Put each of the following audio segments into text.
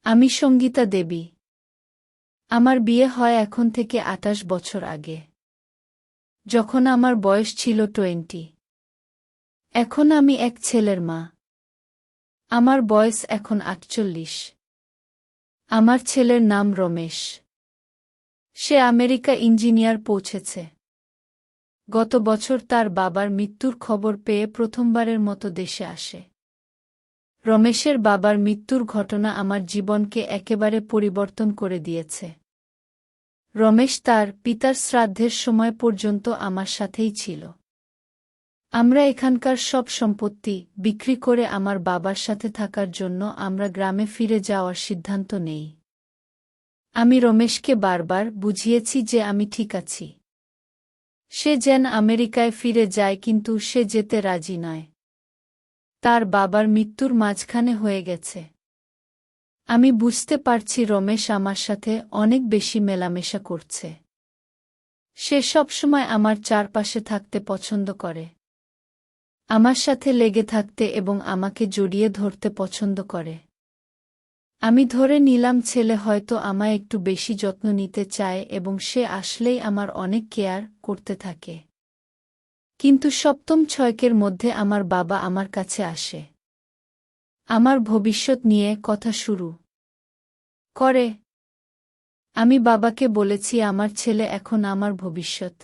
আমি সঙ্গীতা দেবী। আমার বিয়ে হয় এখন থেকে ২৮ বছর আগে, যখন আমার বয়স ছিল 20। এখন আমি এক ছেলের মা। আমার বয়স এখন ৪৮। আমার ছেলের নাম রমেশ। সে আমেরিকা ইঞ্জিনিয়ার পৌঁছেছে। গত বছর তার বাবার মৃত্যুর খবর পেয়ে প্রথমবারের মতো দেশে আসে। রমেশের বাবার মৃত্যুর ঘটনা আমার জীবনকে একেবারে পরিবর্তন করে দিয়েছে। রমেশ তার পিতার শ্রাদ্ধের সময় পর্যন্ত আমার সাথেই ছিল। আমরা এখানকার সব সম্পত্তি বিক্রি করে আমার বাবার সাথে থাকার জন্য আমরা গ্রামে ফিরে যাওয়ার সিদ্ধান্ত নেই। আমি রমেশকে বারবার বুঝিয়েছি যে আমি ঠিক আছি। সে যেন আমেরিকায় ফিরে যায়, কিন্তু সে যেতে রাজি নয়। তার বাবার মৃত্যুর মাঝখানে হয়ে গেছে। আমি বুঝতে পারছি রমেশ আমার সাথে অনেক বেশি মেলামেশা করছে। সে সবসময় আমার চারপাশে থাকতে পছন্দ করে, আমার সাথে লেগে থাকতে এবং আমাকে জড়িয়ে ধরতে পছন্দ করে। আমি ধরে নিলাম ছেলে হয়তো আমায় একটু বেশি যত্ন নিতে চায় এবং সে আসলেই আমার অনেক কেয়ার করতে থাকে। কিন্তু সপ্তম ছয়কের মধ্যে আমার বাবা আমার কাছে আসে। আমার ভবিষ্যৎ নিয়ে কথা শুরু করে। আমি বাবাকে বলেছি আমার ছেলে এখন আমার ভবিষ্যৎ।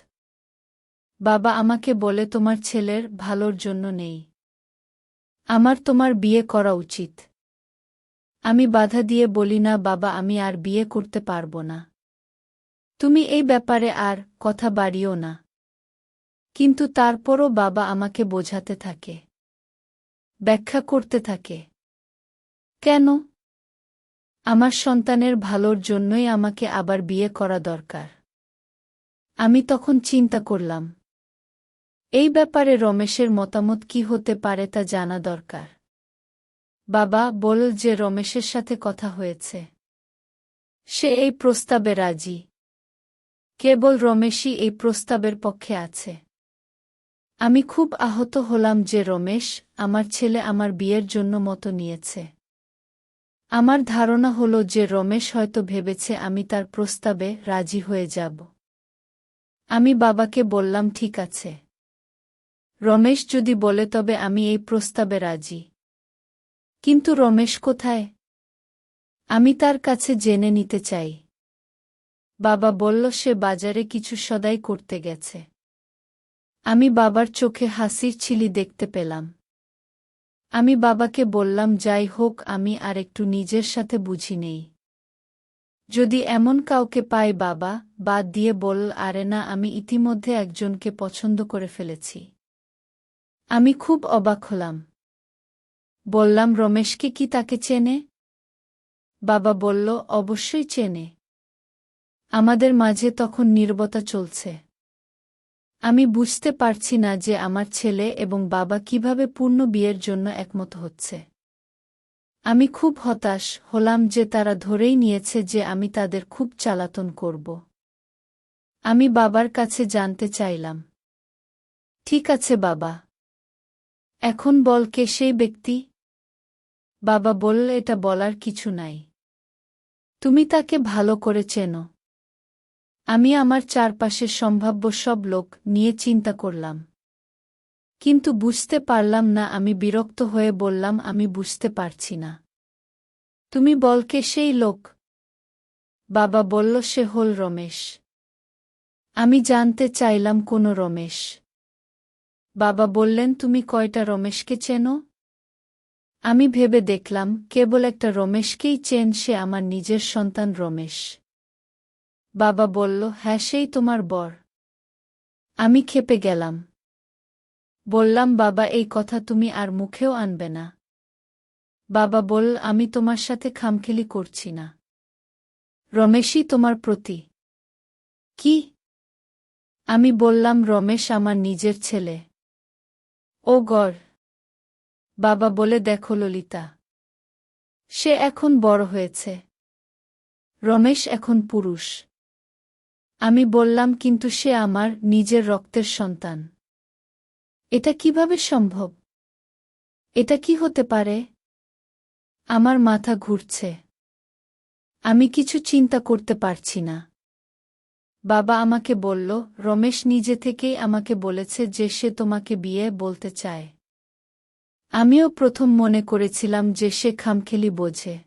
বাবা আমাকে বলে তোমার ছেলের ভালোর জন্য নেই, আমার তোমার বিয়ে করা উচিত। আমি বাধা দিয়ে বলি না বাবা, আমি আর বিয়ে করতে পারব না। তুমি এই ব্যাপারে আর কথা বাড়িও না। কিন্তু তারপরও বাবা আমাকে বোঝাতে থাকে, ব্যাখ্যা করতে থাকে। কেন? আমার সন্তানের ভালোর জন্যই আমাকে আবার বিয়ে করা দরকার। আমি তখন চিন্তা করলাম, এই ব্যাপারে রমেশের মতামত কি হতে পারে তা জানা দরকার। বাবা বলল যে রমেশের সাথে কথা হয়েছে, সে এই প্রস্তাবে রাজি। কেবল রমেশই এই প্রস্তাবের পক্ষে আছে। আমি খুব আহত হলাম যে রমেশ আমার ছেলে আমার বিয়ের জন্য মত নিয়েছে। আমার ধারণা হলো যে রমেশ হয়তো ভেবেছে আমি তার প্রস্তাবে রাজি হয়ে যাব। আমি বাবাকে বললাম, ঠিক আছে, রমেশ যদি বলে তবে আমি এই প্রস্তাবে রাজি। কিন্তু রমেশ কোথায়? আমি তার কাছে জেনে নিতে চাই। বাবা বলল সে বাজারে কিছু সদাই করতে গেছে। আমি বাবার চোখে হাসির ছিলি দেখতে পেলাম। আমি বাবাকে বললাম, যাই হোক, আমি আর একটু নিজের সাথে বুঝি নেই। যদি এমন কাউকে পাই বাবা, বাদ দিয়ে বলল, আরে না, আমি ইতিমধ্যে একজনকে পছন্দ করে ফেলেছি। আমি খুব অবাক হলাম। বললাম, রমেশকে কি তাকে চেনে? বাবা বলল, অবশ্যই চেনে। আমাদের মাঝে তখন নীরবতা চলছে। আমি বুঝতে পারছি না যে আমার ছেলে এবং বাবা কিভাবে পূর্ণ বিয়ের জন্য একমত হচ্ছে। আমি খুব হতাশ হলাম যে তারা ধরেই নিয়েছে যে আমি তাদের খুব চালাতন করব। আমি বাবার কাছে জানতে চাইলাম, ঠিক আছে বাবা, এখন বল কে সেই ব্যক্তি? বাবা বলল, এটা বলার কিছু নাই। তুমি তাকে ভালো করে চেনো। আমি আমার চারপাশের সম্ভাব্য সব লোক নিয়ে চিন্তা করলাম, কিন্তু বুঝতে পারলাম না। আমি বিরক্ত হয়ে বললাম, আমি বুঝতে পারছি না। তুমি বল কে সেই লোক? বাবা বলল, সে হল রমেশ। আমি জানতে চাইলাম, কোন রমেশ? বাবা বললেন, তুমি কয়টা রমেশকে চেনো? আমি ভেবে দেখলাম, কেবল একটা রমেশকেই চেন, সে আমার নিজের সন্তান রমেশ। বাবা বলল, হ্যাঁ, সেই তোমার বর। আমি ক্ষেপে গেলাম। বললাম, বাবা, এই কথা তুমি আর মুখেও আনবে না। বাবা বলল, আমি তোমার সাথে খামখেলি করছি না। রমেশই তোমার প্রতি। কি? আমি বললাম, রমেশ আমার নিজের ছেলে। ও গর! বাবা বলে, দেখো ললিতা, সে এখন বড় হয়েছে। রমেশ এখন পুরুষ। আমি বললাম, কিন্তু সে আমার নিজের রক্তের সন্তান। এটা কিভাবে সম্ভব? এটা কি হতে পারে? আমার মাথা ঘুরছে। আমি কিছু চিন্তা করতে পারছি না। বাবা আমাকে বলল, রমেশ নিজে থেকেই আমাকে বলেছে যে সে তোমাকে বিয়ে বলতে চায়। আমিও প্রথম মনে করেছিলাম যে সে খামখেলি বোঝে,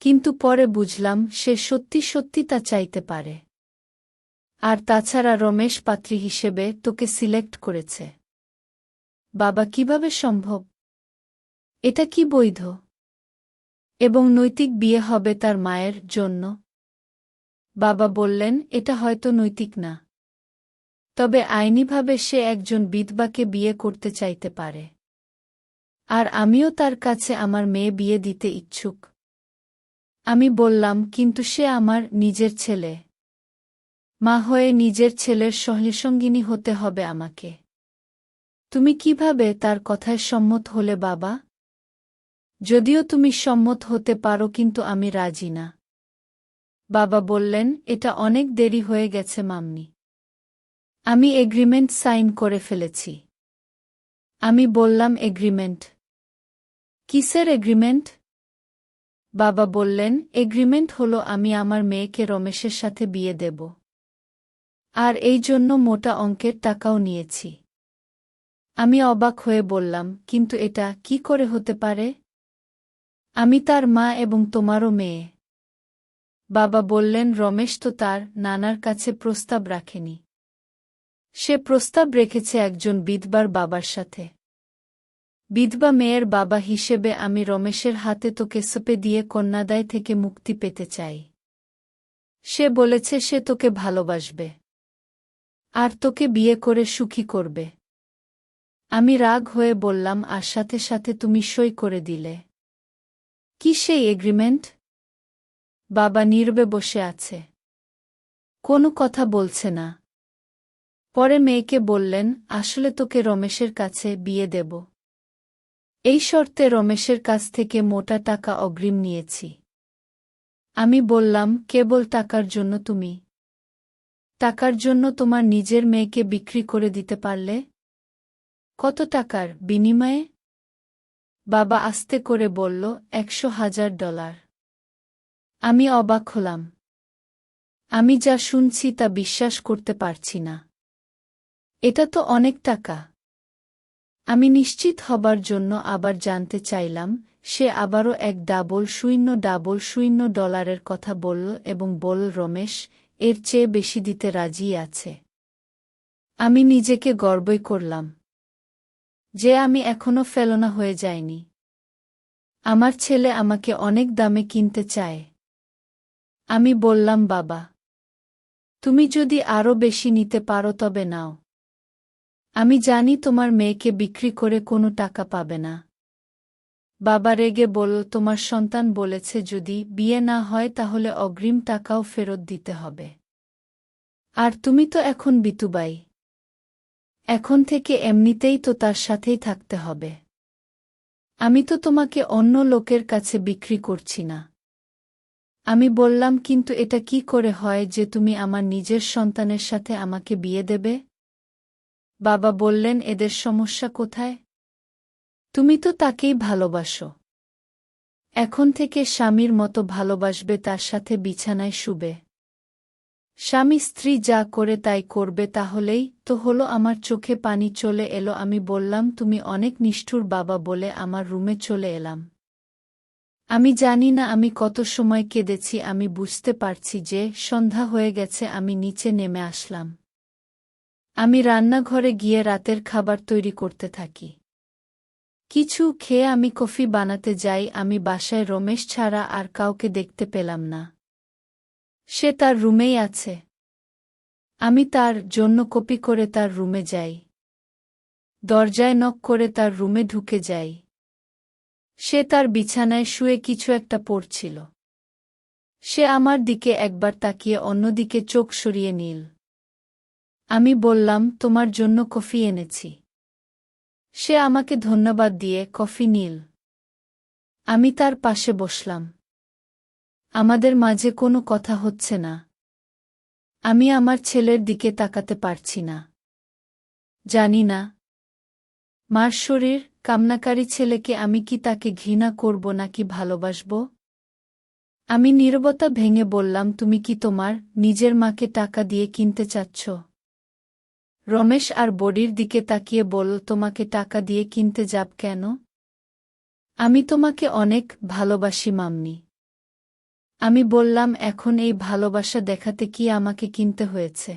কিন্তু পরে বুঝলাম সে সত্যি সত্যি তা চাইতে পারে। আর তাছাড়া রমেশ পাত্রী হিসেবে তোকে সিলেক্ট করেছে। বাবা, কিভাবে সম্ভব? এটা কি বৈধ এবং নৈতিক বিয়ে হবে তার মায়ের জন্য? বাবা বললেন, এটা হয়তো নৈতিক না, তবে আইনিভাবে সে একজন বিধবাকে বিয়ে করতে চাইতে পারে। আর আমিও তার কাছে আমার মেয়ে বিয়ে দিতে ইচ্ছুক। আমি বললাম, কিন্তু সে আমার নিজের ছেলে। মা হয়ে নিজের ছেলের সঙ্গিনী হতে হবে আমাকে। তুমি কিভাবে তার কথায় সম্মত হলে বাবা? যদিও তুমি সম্মত হতে পারো, কিন্তু আমি রাজি না। বাবা বললেন, এটা অনেক দেরি হয়ে গেছে মাম্মি। আমি এগ্রিমেন্ট সাইন করে ফেলেছি। আমি বললাম, এগ্রিমেন্ট? কিসের এগ্রিমেন্ট? বাবা বললেন, এগ্রিমেন্ট হলো আমি আমার মেয়েকে রমেশের সাথে বিয়ে দেব। আর এই জন্য মোটা অঙ্কের টাকাও নিয়েছি। আমি অবাক হয়ে বললাম, কিন্তু এটা কি করে হতে পারে? আমি তার মা এবং তোমারও মেয়ে। বাবা বললেন, রমেশ তো তার নানার কাছে প্রস্তাব রাখেনি। সে প্রস্তাব রেখেছে একজন বিধবার বাবার সাথে। বিধবা মেয়ের বাবা হিসেবে আমি রমেশের হাতে তোকে সঁপে দিয়ে কন্যাদায় থেকে মুক্তি পেতে চাই। সে বলেছে সে তোকে ভালোবাসবে আর তোকে বিয়ে করে সুখী করবে। আমি রাগ হয়ে বললাম, আর সাথে সাথে তুমি সই করে দিলে। কি সেই এগ্রিমেন্ট? বাবা নীরবে বসে আছে, কোনো কথা বলছে না। পরে মেয়েকে বললেন, আসলে তোকে রমেশের কাছে বিয়ে দেব। এই শর্তে রমেশের কাছ থেকে মোটা টাকা অগ্রিম নিয়েছি। আমি বললাম, কেবল টাকার জন্য তুমি? টাকার জন্য তোমার নিজের মেয়েকে বিক্রি করে দিতে পারলে? কত টাকার বিনিময়ে? বাবা আস্তে করে বলল, $100,000। আমি অবাক হলাম। আমি যা শুনছি তা বিশ্বাস করতে পারছি না। এটা তো অনেক টাকা। আমি নিশ্চিত হবার জন্য আবার জানতে চাইলাম। সে আবারও $00,000 কথা বলল এবং বলল, রমেশ এর চেয়ে বেশি দিতে রাজি আছে। আমি নিজেকে গর্বই করলাম যে আমি এখনো ফেলনা হয়ে যাইনি। আমার ছেলে আমাকে অনেক দামে কিনতে চায়। আমি বললাম, বাবা, তুমি যদি আরও বেশি নিতে পারো তবে নাও। আমি জানি তোমার মেয়েকে বিক্রি করে কোনো টাকা পাবে না। বাবা রেগে বলল, তোমার সন্তান বলেছে যদি বিয়ে না হয় তাহলে অগ্রিম টাকাও ফেরত দিতে হবে। আর তুমি তো এখন বিতুবাই। এখন থেকে এমনিতেই তো তার সাথেই থাকতে হবে। আমি তো তোমাকে অন্য লোকের কাছে বিক্রি করছি না। আমি বললাম, কিন্তু এটা কি করে হয় যে তুমি আমার নিজের সন্তানের সাথে আমাকে বিয়ে দেবে? বাবা বললেন, এদের সমস্যা কোথায়? তুমি তো তাকেই ভালোবাসো। এখন থেকে স্বামীর মতো ভালোবাসবে, তার সাথে বিছানায় শুবে। স্বামী স্ত্রী যা করে তাই করবে, তাহলেই তো হলো। আমার চোখে পানি চলে এলো। আমি বললাম, তুমি অনেক নিষ্ঠুর বাবা, বলে আমার রুমে চলে এলাম। আমি জানি না আমি কত সময় কেঁদেছি। আমি বুঝতে পারছি যে সন্ধ্যা হয়ে গেছে। আমি নিচে নেমে আসলাম। আমি রান্নাঘরে গিয়ে রাতের খাবার তৈরি করতে থাকি। কিছু খেয়ে আমি কফি বানাতে যাই। আমি বাসায় রমেশ ছাড়া আর কাউকে দেখতে পেলাম না। সে তার রুমেই আছে। আমি তার জন্য কপি করে তার রুমে যাই। দরজায় নক করে তার রুমে ঢুকে যাই। সে তার বিছানায় শুয়ে কিছু একটা পড়ছিল। সে আমার দিকে একবার তাকিয়ে অন্যদিকে চোখ সরিয়ে নিল। আমি বললাম, তোমার জন্য কফি এনেছি। সে আমাকে ধন্যবাদ দিয়ে কফি নিল। আমি তার পাশে বসলাম। আমাদের মাঝে কোনো কথা হচ্ছে না। আমি আমার ছেলের দিকে তাকাতে পারছি না। জানি না, মার শরীর কামনাকারী ছেলেকে আমি কি তাকে ঘৃণা করব নাকি ভালোবাসব? আমি নীরবতা ভেঙে বললাম, তুমি কি তোমার নিজের মাকে টাকা দিয়ে কিনতে চাচ্ছ? রমেশ আর বডির দিকে তাকিয়ে বলল, তোমাকে টাকা দিয়ে কিনতে যাব কেন? আমি তোমাকে অনেক ভালোবাসি মাম্মি। আমি বললাম, এখন এই ভালোবাসা দেখাতে কি আমাকে কিনতে হয়েছে?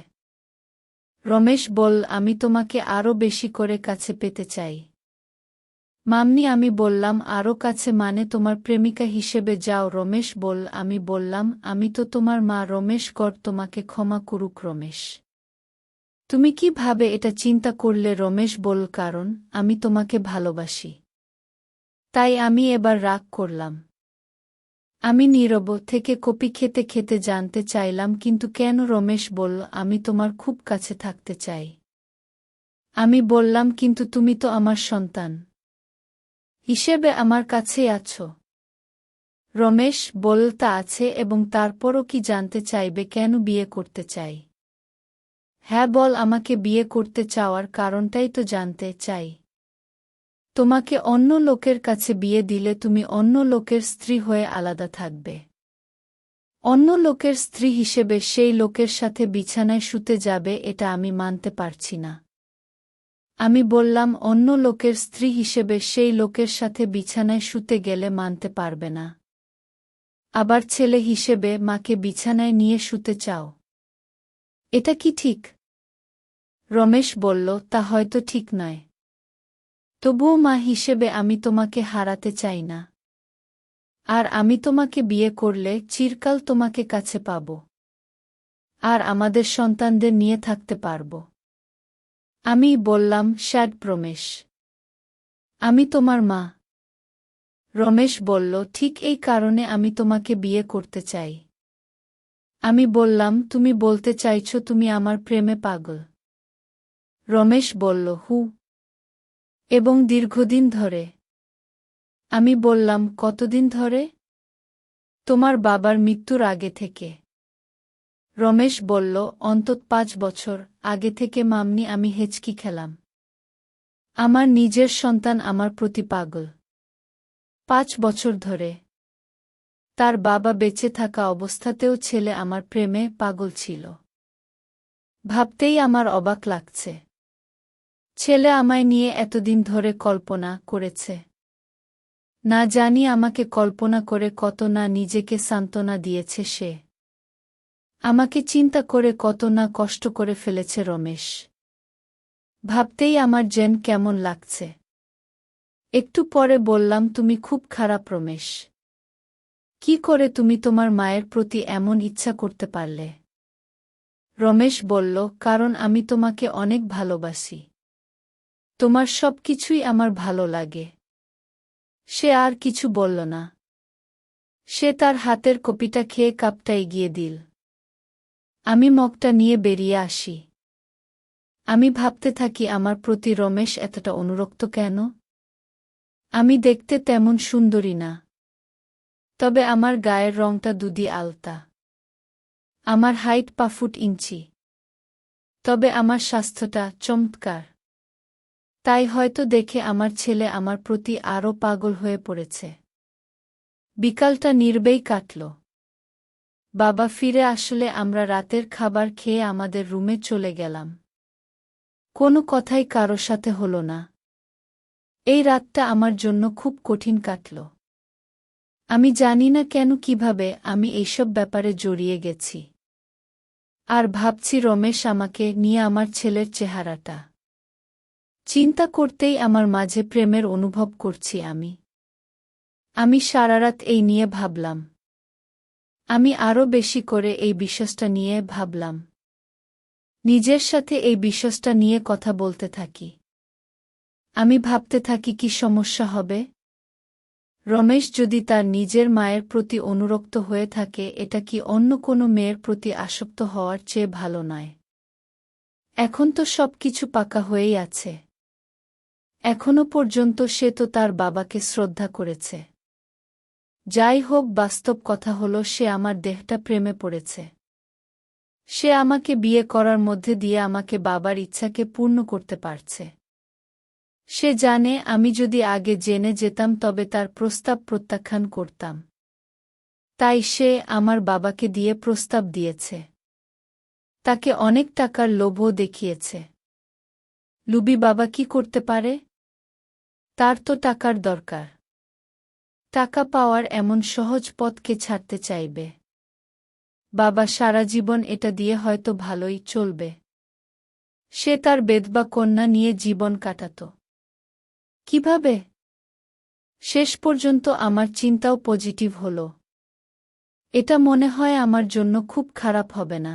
রমেশ বলল, আমি তোমাকে আরও বেশি করে কাছে পেতে চাই মাম্মি। আমি বললাম, আরও কাছে মানে তোমার প্রেমিকা হিসেবে যাও? রমেশ বলল, আমি বললাম, আমি তো তোমার মা। রমেশ গড তোমাকে ক্ষমা করুক রমেশ। তুমি কি ভাবে এটা চিন্তা করলে? রমেশ বলল, কারণ আমি তোমাকে ভালোবাসি, তাই আমি এবার রাগ করলাম। আমি নীরব থেকে কপি খেতে খেতে জানতে চাইলাম, কিন্তু কেন? রমেশ বলল, আমি তোমার খুব কাছে থাকতে চাই। আমি বললাম, কিন্তু তুমি তো আমার সন্তান হিসেবে আমার কাছেই আছো। রমেশ বলল, তা আছে, এবং তারপরও কি জানতে চাইবে কেন বিয়ে করতে চাই? হ্যাঁ বল, আমাকে বিয়ে করতে চাওয়ার কারণটাই তো জানতে চাই। তোমাকে অন্য লোকের কাছে বিয়ে দিলে তুমি অন্য লোকের স্ত্রী হয়ে আলাদা থাকবে। অন্য লোকের স্ত্রী হিসেবে সেই লোকের সাথে বিছানায় শুতে যাবে, এটা আমি মানতে পারছি না। আমি বললাম, অন্য লোকের স্ত্রী হিসেবে সেই লোকের সাথে বিছানায় শুতে গেলে মানতে পারবে না। আবার ছেলে হিসেবে মাকে বিছানায় নিয়ে শুতে চাও, এটা কি ঠিক? রমেশ বলল, তা হয়তো ঠিক নয়, তবুও মা হিসেবে আমি তোমাকে হারাতে চাই না। আর আমি তোমাকে বিয়ে করলে চিরকাল তোমাকে কাছে পাব, আর আমাদের সন্তানদের নিয়ে থাকতে পারব। আমি বললাম, শ্যাড রমেশ, আমি তোমার মা। রমেশ বলল, ঠিক এই কারণে আমি তোমাকে বিয়ে করতে চাই। আমি বললাম, তুমি বলতে চাইছ তুমি আমার প্রেমে পাগল? রমেশ বলল, হু, এবং দীর্ঘদিন ধরে। আমি বললাম, কতদিন ধরে? তোমার বাবার মৃত্যুর আগে থেকে। রমেশ বলল, অন্তত 5 বছর আগে থেকে মাম্মি। আমি হেঁচকি খেলাম। আমার নিজের সন্তান আমার প্রতি পাগল? 5 বছর ধরে? তার বাবা বেঁচে থাকা অবস্থাতেও ছেলে আমার প্রেমে পাগল ছিল? ভাবতেই আমার অবাক লাগছে। ছেলে আমায় নিয়ে এতদিন ধরে কল্পনা করেছে। না জানি আমাকে কল্পনা করে কত না নিজেকে সান্ত্বনা দিয়েছে সে। আমাকে চিন্তা করে কত না কষ্ট করে ফেলেছে রমেশ। ভাবতেই আমার যেন কেমন লাগছে। একটু পরে বললাম, তুমি খুব খারাপ রমেশ। কি করে তুমি তোমার মায়ের প্রতি এমন ইচ্ছা করতে পারলে? রমেশ বলল, কারণ আমি তোমাকে অনেক ভালোবাসি। তোমার সব কিছুই আমার ভালো লাগে। সে আর কিছু বলল না। সে তার হাতের কপিটা খেয়ে কাপটা এগিয়ে দিল। আমি মগটা নিয়ে বেরিয়ে আসি। আমি ভাবতে থাকি, আমার প্রতি রমেশ এতটা অনুরক্ত কেন? আমি দেখতে তেমন সুন্দরী না, তবে আমার গায়ের রংটা দুদি আলতা। আমার হাইট 5 ফুট ইঞ্চি, তবে আমার স্বাস্থ্যটা চমৎকার। তাই হয়তো দেখে আমার ছেলে আমার প্রতি আরও পাগল হয়ে পড়েছে। বিকালটা নির্বেই কাটল। বাবা ফিরে আসলে আমরা রাতের খাবার খেয়ে আমাদের রুমে চলে গেলাম। কোনো কথাই কারো সাথে হলো না। এই রাতটা আমার জন্য খুব কঠিন কাটল। আমি জানি না কেন, কিভাবে আমি এইসব ব্যাপারে জড়িয়ে গেছি। আর ভাবছি রমেশ আমাকে নিয়ে, আমার ছেলের চেহারাটা চিন্তা করতেই আমার মাঝে প্রেমের অনুভব করছি আমি সারারাত এই নিয়ে ভাবলাম। আমি আরও বেশি করে এই বিষয়টা নিয়ে ভাবলাম। নিজের সাথে এই বিষয়টা নিয়ে কথা বলতে থাকি। আমি ভাবতে থাকি, কি সমস্যা হবে? রমেশ যদি তার নিজের মায়ের প্রতি অনুরক্ত হয়ে থাকে, এটা কি অন্য কোনো মেয়ের প্রতি আসক্ত হওয়ার চেয়ে ভালো নয়? এখন তো সব কিছু পাকা হয়েই আছে। এখনো পর্যন্ত সে তো তার বাবাকে শ্রদ্ধা করেছে। যাই হোক, বাস্তব কথা হলো সে আমার দেহটা প্রেমে পড়েছে। সে আমাকে বিয়ে করার মধ্যে দিয়ে আমাকে বাবার ইচ্ছাকে পূর্ণ করতে পারছে। সে জানে আমি যদি আগে জেনে যেতাম তবে তার প্রস্তাব প্রত্যাখ্যান করতাম। তাই সে আমার বাবাকে দিয়ে প্রস্তাব দিয়েছে। তাকে অনেক টাকার লোভও দেখিয়েছে। লুবি বাবা কি করতে পারে? তার তো টাকার দরকার। টাকা পাওয়ার এমন সহজ পথকে ছাড়তে চাইবে? বাবা সারা জীবন এটা দিয়ে হয়তো ভালোই চলবে। সে তার বেধবা কন্যা নিয়ে জীবন কাটাত। কিভাবে? শেষ পর্যন্ত আমার চিন্তাও পজিটিভ হলো। এটা মনে হয় আমার জন্য খুব খারাপ হবে না।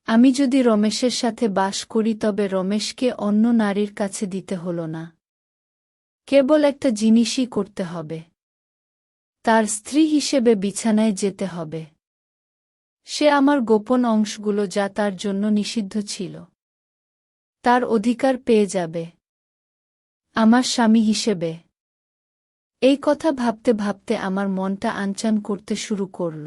আমি যদি রমেশের সাথে বাস করি তবে রমেশকে অন্য নারীর কাছে দিতে হলো না। কেবল একটা জিনিসই করতে হবে। তার স্ত্রী হিসেবে বিছানায় যেতে হবে। সে আমার গোপন অংশগুলো যা তার জন্য নিষিদ্ধ ছিল, তার অধিকার পেয়ে যাবে আমার স্বামী হিসেবে। এই কথা ভাবতে ভাবতে আমার মনটা আনচান করতে শুরু করল।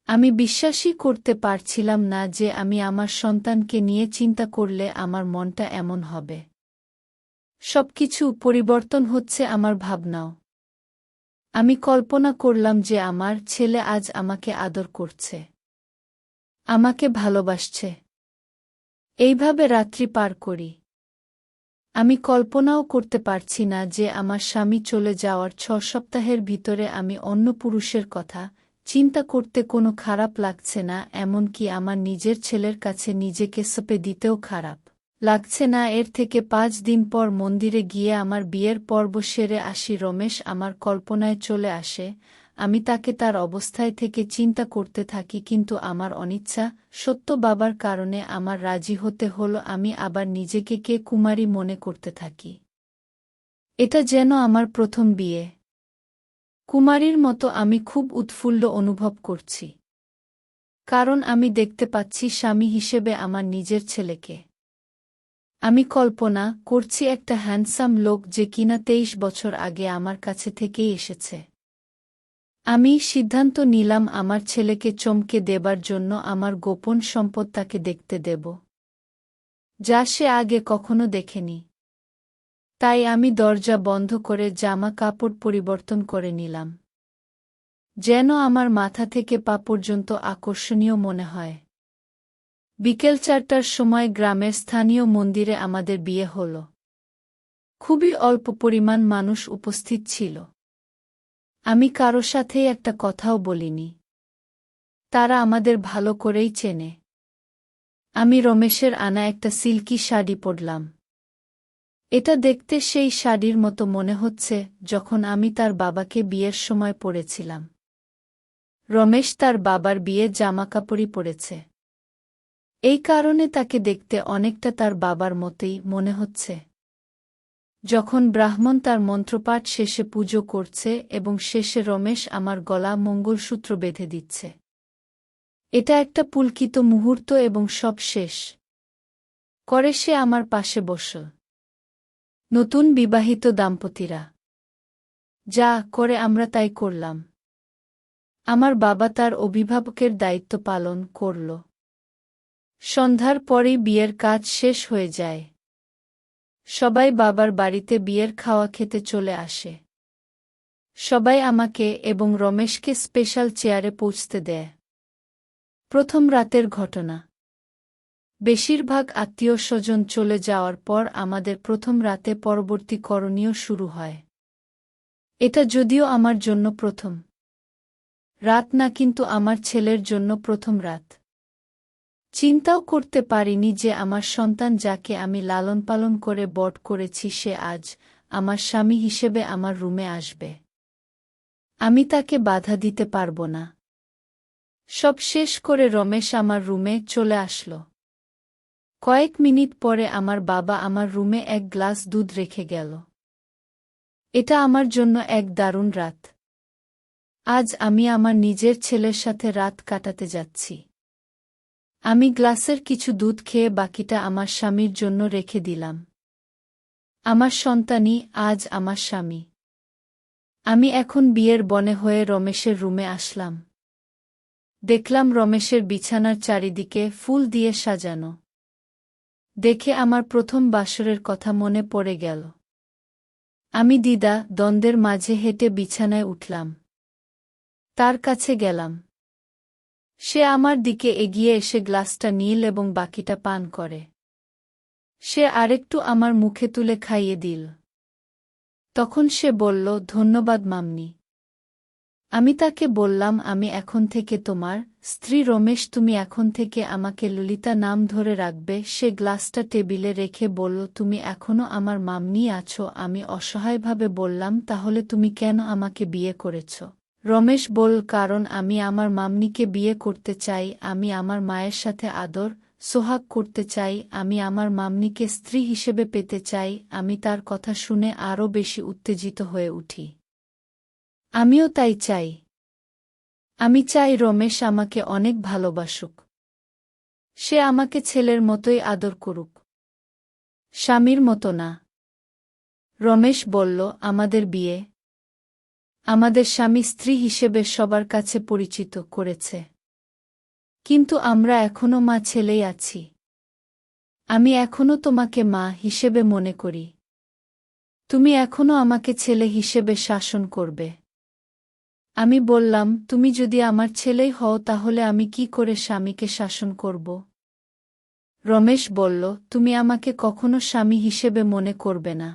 আমি বিশ্বাসই করতে পারছিলাম না যে আমি আমার সন্তানকে নিয়ে চিন্তা করলে আমার মনটা এমন হবে। সবকিছু পরিবর্তন হচ্ছে আমার ভাবনাও। আমি কল্পনা করলাম যে আমার ছেলে আজ আমাকে আদর করছে, আমাকে ভালোবাসছে। এইভাবে রাত্রি পার করি। আমি কল্পনাও করতে পারছি না যে আমার স্বামী চলে যাওয়ার 6 সপ্তাহের ভিতরে আমি অন্য পুরুষের কথা চিন্তা করতে কোনো খারাপ লাগছে না, এমনকি আমার নিজের ছেলের কাছে নিজেকে সঁপে দিতেও খারাপ লাগছে না। এর থেকে 5 দিন পর মন্দিরে গিয়ে আমার বিয়ের পর্ব সেরে আসি। রমেশ আমার কল্পনায় চলে আসে। আমি তাকে তার অবস্থায় থেকে চিন্তা করতে থাকি, কিন্তু আমার অনিচ্ছা সত্য বাবার কারণে আমার রাজি হতে হলো। আমি আবার নিজেকে কে কুমারী মনে করতে থাকি। এটা যেন আমার প্রথম বিয়ে। কুমারীর মতো আমি খুব উৎফুল্ল অনুভব করছি, কারণ আমি দেখতে পাচ্ছি স্বামী হিসেবে আমার নিজের ছেলেকে। আমি কল্পনা করছি একটা হ্যান্ডসাম লোক যে কিনা 23 বছর আগে আমার কাছে থেকেই এসেছে। আমি সিদ্ধান্ত নিলাম আমার ছেলেকে চমকে দেবার জন্য আমার গোপন সম্পদ তাকে দেখতে দেব, যা সে আগে কখনো দেখেনি। তাই আমি দরজা বন্ধ করে জামা কাপড় পরিবর্তন করে নিলাম, যেন আমার মাথা থেকে পা পর্যন্ত আকর্ষণীয় মনে হয়। বিকেল 4টার সময় গ্রামের স্থানীয় মন্দিরে আমাদের বিয়ে হল। খুবই অল্প পরিমাণ মানুষ উপস্থিত ছিল। আমি কারো সাথেই একটা কথাও বলিনি। তারা আমাদের ভালো করেই চেনে। আমি রমেশের আনা একটা সিল্কি শাড়ি পরলাম। এটা দেখতে সেই শাড়ির মতো মনে হচ্ছে যখন আমি তার বাবাকে বিয়ের সময় পরেছিলাম। রমেশ তার বাবার বিয়ের জামাকাপড়ই পরেছে। এই কারণে তাকে দেখতে অনেকটা তার বাবার মতোই মনে হচ্ছে। যখন ব্রাহ্মণ তার মন্ত্রপাঠ শেষে পুজো করছে এবং শেষে রমেশ আমার গলা মঙ্গলসূত্র বেঁধে দিচ্ছে, এটা একটা পুলকিত মুহূর্ত এবং সব শেষ করে সে আমার পাশে বসল। নতুন বিবাহিত দাম্পতিরা যা করে আমরা তাই করলাম। আমার বাবা তার অভিভাবকের দায়িত্ব পালন করল। সন্ধ্যার পরেই বিয়ের কাজ শেষ হয়ে যায়। সবাই বাবার বাড়িতে বিয়ের খাওয়া খেতে চলে আসে। সবাই আমাকে এবং রমেশকে স্পেশাল চেয়ারে পৌঁছতে দেয়। প্রথম রাতের ঘটনা। বেশিরভাগ আত্মীয়-স্বজন চলে যাওয়ার পর আমাদের প্রথম রাতে পরবর্তী করণীয় শুরু হয়। এটা যদিও আমার জন্য প্রথম রাত না, কিন্তু আমার ছেলের জন্য প্রথম রাত। চিন্তাও করতে পারিনি যে আমার সন্তান, যাকে আমি লালন পালন করে বড় করেছি, সে আজ আমার স্বামী হিসেবে আমার রুমে আসবে। আমি তাকে বাধা দিতে পারব না। সব শেষ করে রমেশ আমার রুমে চলে আসলো। কয়েক মিনিট পরে আমার বাবা আমার রুমে এক গ্লাস দুধ রেখে গেল। এটা আমার জন্য এক দারুণ রাত। আজ আমি আমার নিজের ছেলের সাথে রাত কাটাতে যাচ্ছি। আমি গ্লাসের কিছু দুধ খেয়ে বাকিটা আমার স্বামীর জন্য রেখে দিলাম। আমার সন্তানই আজ আমার স্বামী। আমি এখন বিয়ের বনে হয়ে রমেশের রুমে আসলাম। দেখলাম রমেশের বিছানার চারিদিকে ফুল দিয়ে সাজানো। দেখে আমার প্রথম বাসরের কথা মনে পড়ে গেল। আমি দ্বিধা দ্বন্দ্বের মাঝে হেঁটে বিছানায় উঠলাম। তার কাছে গেলাম। সে আমার দিকে এগিয়ে এসে গ্লাসটা নিল এবং বাকিটা পান করে। সে আরেকটু আমার মুখে তুলে খাইয়ে দিল। তখন সে বলল, ধন্যবাদ মাম্মি। আমি তাকে বললাম, আমি এখন থেকে তোমার স্ত্রী রমেশ, তুমি এখন থেকে আমাকে ললিতা নাম ধরে রাখবে। সে গ্লাসটা টেবিলে রেখে বলল, তুমি এখনো আমার মাম্মি আছো। আমি অসহায়ভাবে বললাম, তাহলে তুমি কেন আমাকে বিয়ে করেছ? রমেশ বলল, কারণ আমি আমার মাম্মিকে বিয়ে করতে চাই। আমি আমার মায়ের সাথে আদর সোহাগ করতে চাই। আমি আমার মাম্মিকে স্ত্রী হিসেবে পেতে চাই। আমি তার কথা শুনে আরও বেশি উত্তেজিত হয়ে উঠি। আমিও তাই চাই। আমি চাই রমেশ আমাকে অনেক ভালোবাসুক। সে আমাকে ছেলের মতোই আদর করুক, স্বামীর মতো না। রমেশ বলল, আমাদের বিয়ে আমাদের স্বামী স্ত্রী হিসেবে সবার কাছে পরিচিত করেছে, কিন্তু আমরা এখনো মা ছেলেই আছি। আমি এখনো তোমাকে মা হিসেবে মনে করি। তুমি এখনো আমাকে ছেলে হিসেবে শাসন করবে। আমি বললাম, তুমি যদি আমার ছেলেই হও তাহলে আমি কি করে স্বামীকে শাসন করব? রমেশ বলল, তুমি আমাকে কখনো স্বামী হিসেবে মনে করবে না।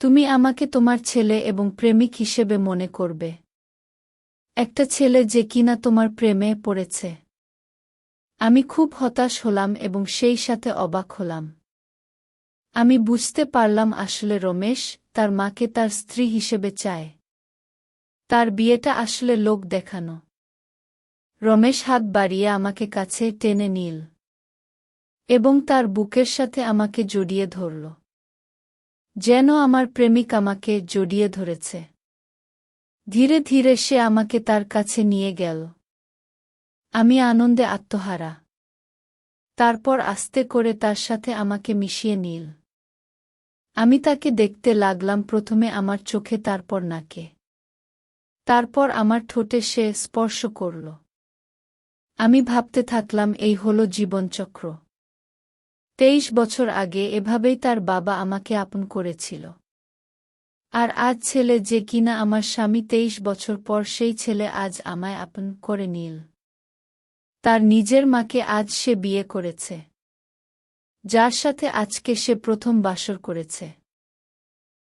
তুমি আমাকে তোমার ছেলে এবং প্রেমিক হিসেবে মনে করবে। একটা ছেলে যে কিনা তোমার প্রেমে পড়েছে। আমি খুব হতাশ হলাম এবং সেই সাথে অবাক হলাম। আমি বুঝতে পারলাম আসলে রমেশ তার মাকে তার স্ত্রী হিসেবে চায়। তার বিয়েটা আসলে লোক দেখানো। রমেশ হাত বাড়িয়ে আমাকে কাছে টেনে নিল এবং তার বুকের সাথে আমাকে জড়িয়ে ধরল, যেন আমার প্রেমিক আমাকে জড়িয়ে ধরেছে। ধীরে ধীরে সে আমাকে তার কাছে নিয়ে গেল। আমি আনন্দে আত্মহারা। তারপর আস্তে করে তার সাথে আমাকে মিশিয়ে নিল। আমি তাকে দেখতে লাগলাম, প্রথমে আমার চোখে, তারপর নাকে, তারপর আমার ঠোঁটে সে স্পর্শ করল। আমি ভাবতে থাকলাম, এই হলো জীবনচক্র। 23 বছর আগে এভাবেই তার বাবা আমাকে আপন করেছিল। আর আজ ছেলে যে কিনা আমার স্বামী, 23 বছর পর সেই ছেলে আজ আমায় আপন করে নিল। তার নিজের মাকে আজ সে বিয়ে করেছে, যার সাথে আজকে সে প্রথম বাসর করেছে।